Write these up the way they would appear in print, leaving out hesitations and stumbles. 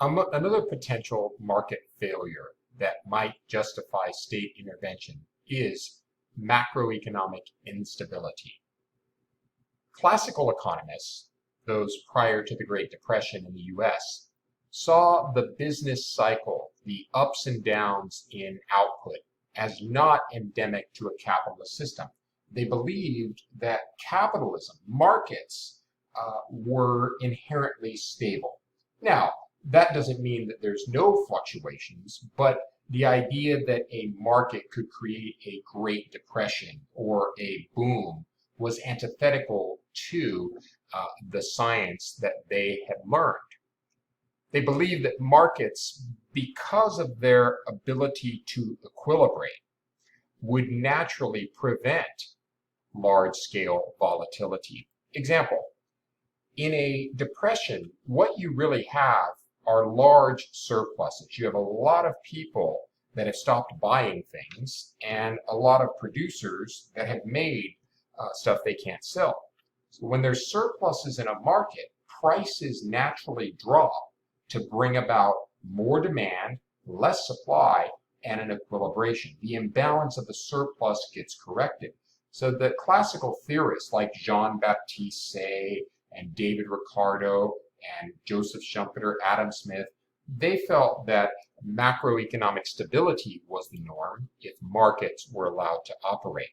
Another potential market failure that might justify state intervention is macroeconomic instability. Classical economists, those prior to the Great Depression in the US, saw the business cycle, the ups and downs in output, as not endemic to a capitalist system. They believed that capitalism, markets, were inherently stable. Now, that doesn't mean that there's no fluctuations, but the idea that a market could create a Great Depression or a boom was antithetical to the science that they had learned. They believed that markets, because of their ability to equilibrate, would naturally prevent large-scale volatility. Example, in a depression, what you really have are large surpluses. You have a lot of people that have stopped buying things and a lot of producers that have made stuff they can't sell. So when there's surpluses in a market, prices naturally drop to bring about more demand, less supply, and an equilibration. The imbalance of the surplus gets corrected. So the classical theorists like Jean-Baptiste Say and David Ricardo and Joseph Schumpeter, Adam Smith, they felt that macroeconomic stability was the norm if markets were allowed to operate.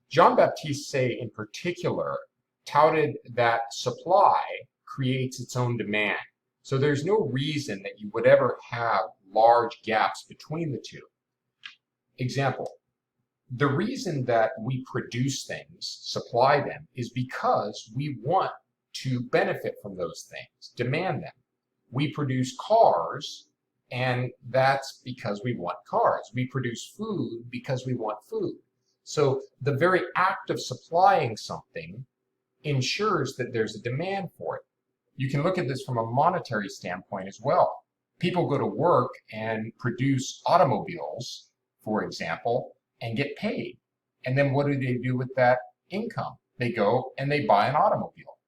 Jean-Baptiste Say in particular touted that supply creates its own demand. So there's no reason that you would ever have large gaps between the two. Example, the reason that we produce things, supply them, is because we want to benefit from those things, demand them. We produce cars, and that's because we want cars. We produce food because we want food. So the very act of supplying something ensures that there's a demand for it. You can look at this from a monetary standpoint as well. People go to work and produce automobiles, for example, and get paid. And then what do they do with that income? They go and they buy an automobile.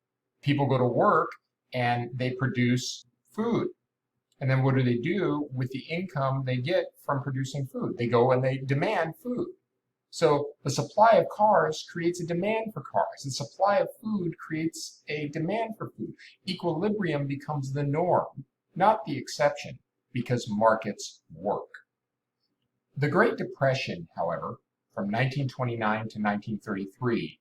People go to work and they produce food. And then what do they do with the income they get from producing food? They go and they demand food. So the supply of cars creates a demand for cars. The supply of food creates a demand for food. Equilibrium becomes the norm, not the exception, because markets work. The Great Depression, however, from 1929 to 1933,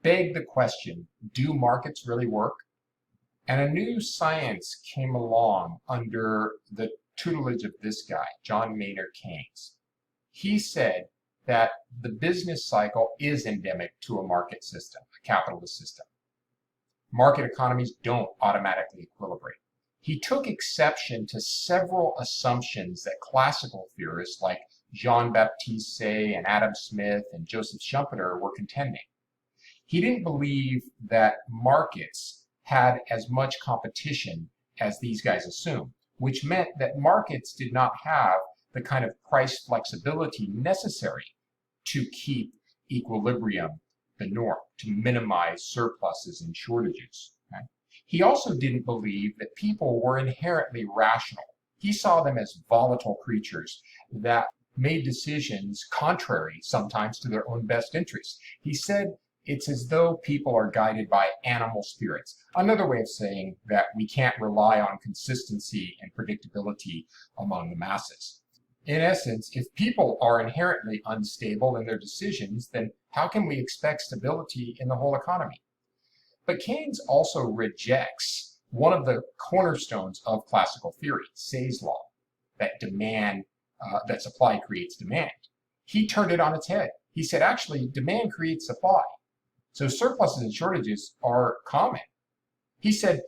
begged the question, do markets really work? And a new science came along under the tutelage of this guy, John Maynard Keynes. He said that the business cycle is endemic to a market system, a capitalist system. Market economies don't automatically equilibrate. He took exception to several assumptions that classical theorists like Jean-Baptiste Say and Adam Smith and Joseph Schumpeter were contending. He didn't believe that markets had as much competition as these guys assumed, which meant that markets did not have the kind of price flexibility necessary to keep equilibrium the norm, to minimize surpluses and shortages. Okay? He also didn't believe that people were inherently rational. He saw them as volatile creatures that made decisions contrary sometimes to their own best interests. He said it's as though people are guided by animal spirits. Another way of saying that we can't rely on consistency and predictability among the masses. In essence, if people are inherently unstable in their decisions, then how can we expect stability in the whole economy? But Keynes also rejects one of the cornerstones of classical theory, Say's law, that that supply creates demand. He turned it on its head. He said, actually, demand creates supply. So surpluses and shortages are common. He said,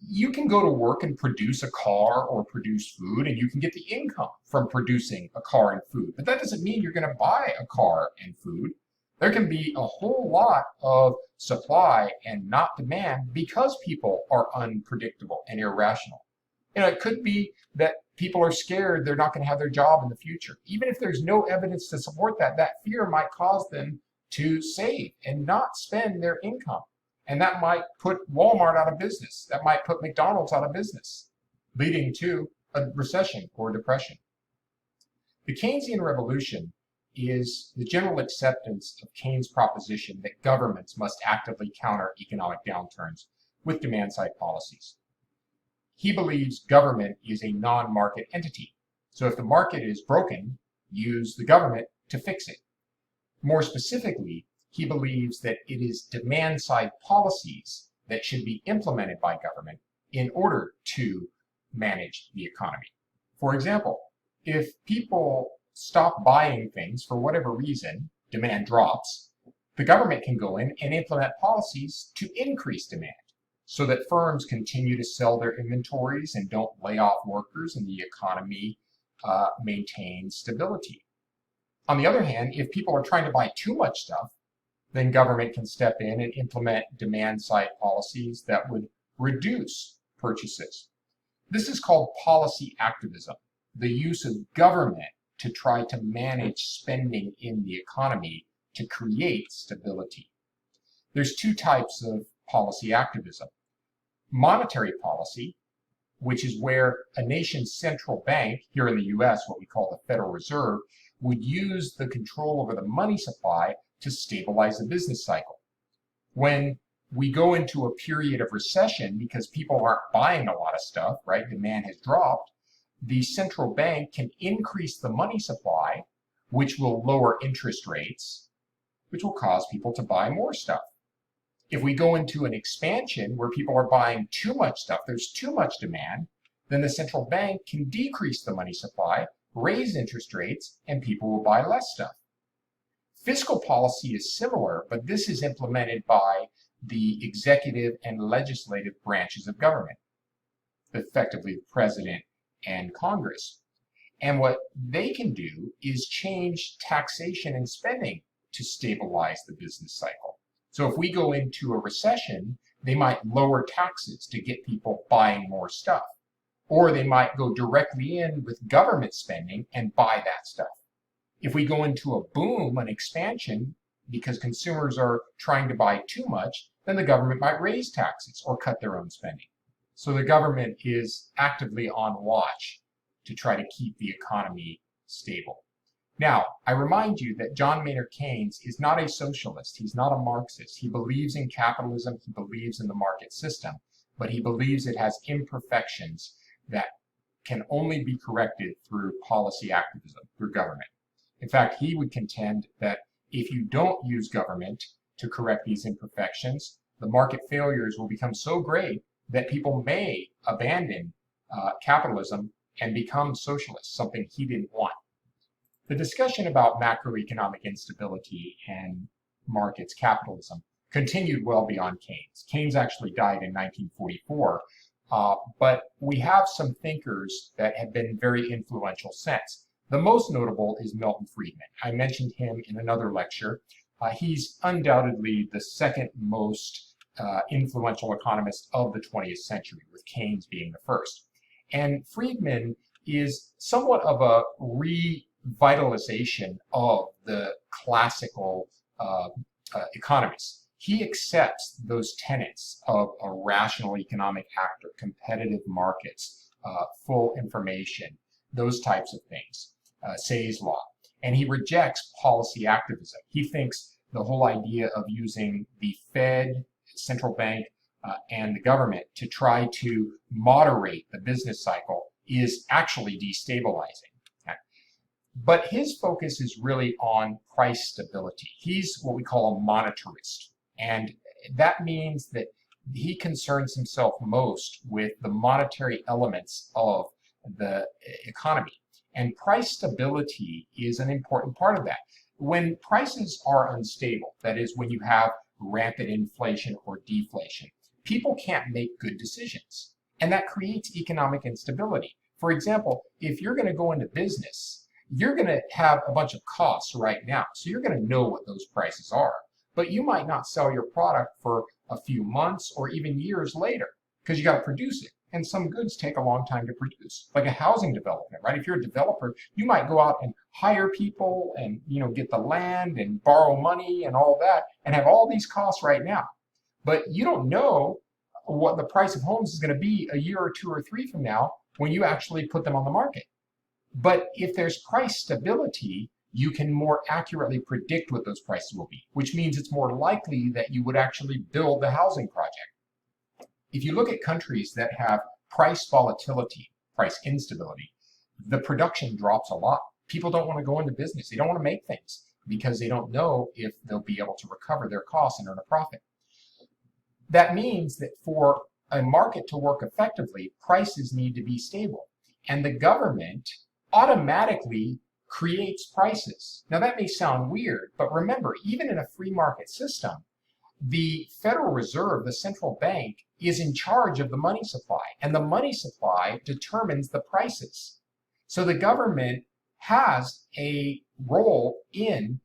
you can go to work and produce a car or produce food, and you can get the income from producing a car and food. But that doesn't mean you're going to buy a car and food. There can be a whole lot of supply and not demand because people are unpredictable and irrational. It could be that people are scared they're not going to have their job in the future. Even if there's no evidence to support that, that fear might cause them to save and not spend their income. And that might put Walmart out of business. That might put McDonald's out of business. leading to a recession or depression. The Keynesian Revolution is the general acceptance of Keynes' proposition that governments must actively counter economic downturns with demand-side policies. He believes government is a non-market entity. So if the market is broken, use the government to fix it. More specifically, he believes that it is demand-side policies that should be implemented by government in order to manage the economy. For example, if people stop buying things for whatever reason, demand drops, the government can go in and implement policies to increase demand so that firms continue to sell their inventories and don't lay off workers and the economy maintains stability. On the other hand, if people are trying to buy too much stuff, then government can step in and implement demand-side policies that would reduce purchases. This is called policy activism, the use of government to try to manage spending in the economy to create stability. There's two types of policy activism. Monetary policy, which is where a nation's central bank, here in the US, what we call the Federal Reserve, would use the control over the money supply to stabilize the business cycle. When we go into a period of recession because people aren't buying a lot of stuff, right? Demand has dropped. The central bank can increase the money supply, which will lower interest rates, which will cause people to buy more stuff. If we go into an expansion where people are buying too much stuff, there's too much demand, then the central bank can decrease the money supply, raise interest rates, and people will buy less stuff. Fiscal policy is similar, but this is implemented by the executive and legislative branches of government, effectively the president and Congress. And what they can do is change taxation and spending to stabilize the business cycle. So if we go into a recession, they might lower taxes to get people buying more stuff. Or they might go directly in with government spending and buy that stuff. If we go into a boom, an expansion, because consumers are trying to buy too much, then the government might raise taxes or cut their own spending. So the government is actively on watch to try to keep the economy stable. Now, I remind you that John Maynard Keynes is not a socialist. He's not a Marxist. He believes in capitalism. He believes in the market system, but he believes it has imperfections that can only be corrected through policy activism, through government. In fact, he would contend that if you don't use government to correct these imperfections, the market failures will become so great that people may abandon capitalism and become socialists, something he didn't want. The discussion about macroeconomic instability and markets capitalism continued well beyond Keynes. Keynes actually died in 1944, but we have some thinkers that have been very influential since. The most notable is Milton Friedman. I mentioned him in another lecture. He's undoubtedly the second most influential economist of the 20th century, with Keynes being the first. And Friedman is somewhat of a revitalization of the classical economists. He accepts those tenets of a rational economic actor, competitive markets, full information, those types of things, Say's law. And he rejects policy activism. He thinks the whole idea of using the Fed, central bank, and the government to try to moderate the business cycle is actually destabilizing. Okay? But his focus is really on price stability. He's what we call a monetarist. And that means that he concerns himself most with the monetary elements of the economy. And price stability is an important part of that. When prices are unstable, that is, when you have rampant inflation or deflation, people can't make good decisions. And that creates economic instability. For example, if you're going to go into business, you're going to have a bunch of costs right now. So you're going to know what those prices are. But you might not sell your product for a few months or even years later because you got to produce it. And some goods take a long time to produce, like a housing development, right? If you're a developer, you might go out and hire people and, get the land and borrow money and all that and have all these costs right now. But you don't know what the price of homes is going to be a year or 2 or 3 from now when you actually put them on the market. But if there's price stability, you can more accurately predict what those prices will be, which means it's more likely that you would actually build the housing project. If you look at countries that have price volatility, price instability, the production drops a lot. People don't want to go into business. They don't want to make things because they don't know if they'll be able to recover their costs and earn a profit. That means that for a market to work effectively, prices need to be stable. And the government automatically creates prices. Now that may sound weird, but remember, even in a free market system, the Federal Reserve, the central bank, is in charge of the money supply, and the money supply determines the prices. So the government has a role in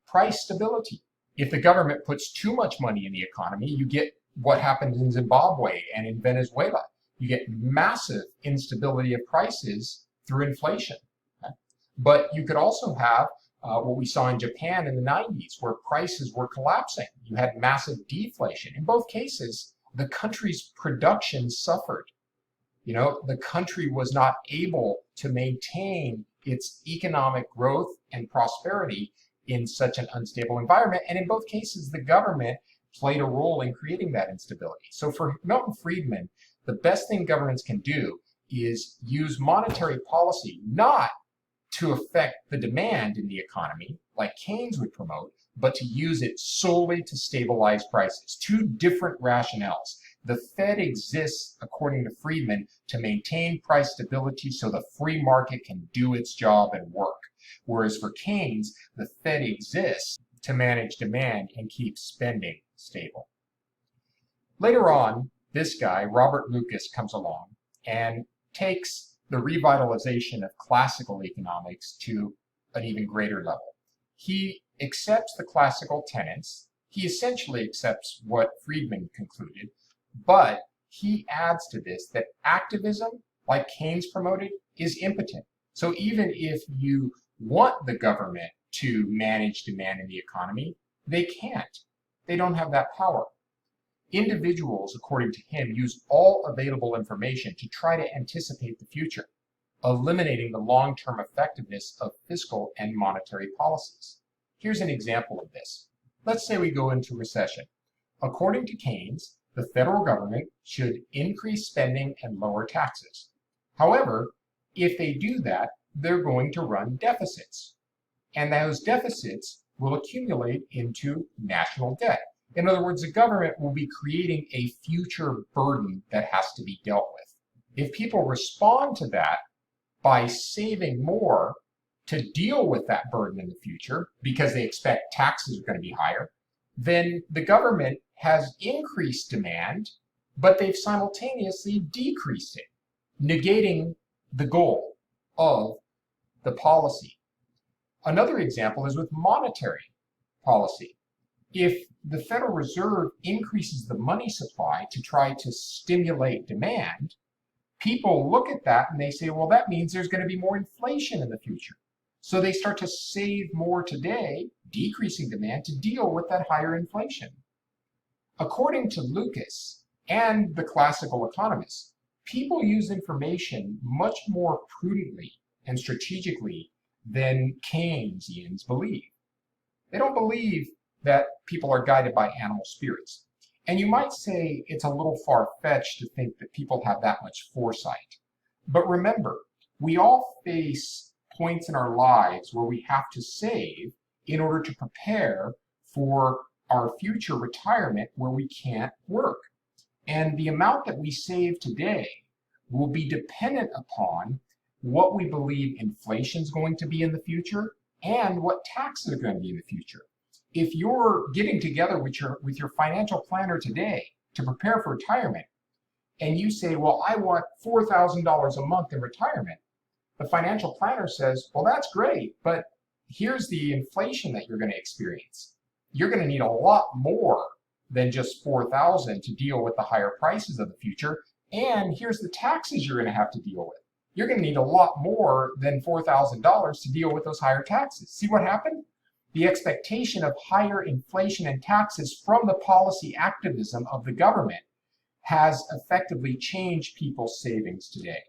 price stability. If the government puts too much money in the economy, you get what happens in Zimbabwe and in Venezuela. You get massive instability of prices through inflation. Okay? But you could also have what we saw in Japan in the 90s, where prices were collapsing. You had massive deflation. In both cases, the country's production suffered. You know, the country was not able to maintain its economic growth and prosperity in such an unstable environment. And in both cases, the government played a role in creating that instability. So for Milton Friedman, the best thing governments can do is use monetary policy not to affect the demand in the economy, like Keynes would promote, but to use it solely to stabilize prices. Two different rationales. The Fed exists, according to Friedman, to maintain price stability so the free market can do its job and work. Whereas for Keynes, the Fed exists to manage demand and keep spending stable. Later on, this guy, Robert Lucas, comes along and takes the revitalization of classical economics to an even greater level. He accepts the classical tenets. He essentially accepts what Friedman concluded, but he adds to this that activism, like Keynes promoted, is impotent. So even if you want the government to manage demand in the economy, they can't. They don't have that power. Individuals, according to him, use all available information to try to anticipate the future, eliminating the long-term effectiveness of fiscal and monetary policies. Here's an example of this. Let's say we go into recession. According to Keynes, the federal government should increase spending and lower taxes. However, if they do that, they're going to run deficits. And those deficits will accumulate into national debt. In other words, the government will be creating a future burden that has to be dealt with. If people respond to that by saving more to deal with that burden in the future, because they expect taxes are going to be higher, then the government has increased demand, but they've simultaneously decreased it, negating the goal of the policy. Another example is with monetary policy. If the Federal Reserve increases the money supply to try to stimulate demand, people look at that and they say, well, that means there's going to be more inflation in the future. So they start to save more today, decreasing demand, to deal with that higher inflation. According to Lucas and the classical economists, people use information much more prudently and strategically than Keynesians believe. They don't believe that people are guided by animal spirits. And you might say it's a little far-fetched to think that people have that much foresight. But remember, we all face points in our lives where we have to save in order to prepare for our future retirement where we can't work. And the amount that we save today will be dependent upon what we believe inflation is going to be in the future and what taxes are going to be in the future. If you're getting together with your financial planner today to prepare for retirement, and you say, well, I want $4,000 a month in retirement, the financial planner says, well, that's great, but here's the inflation that you're going to experience. You're going to need a lot more than just $4,000 to deal with the higher prices of the future, and here's the taxes you're going to have to deal with. You're going to need a lot more than $4,000 to deal with those higher taxes. See what happened? The expectation of higher inflation and taxes from the policy activism of the government has effectively changed people's savings today.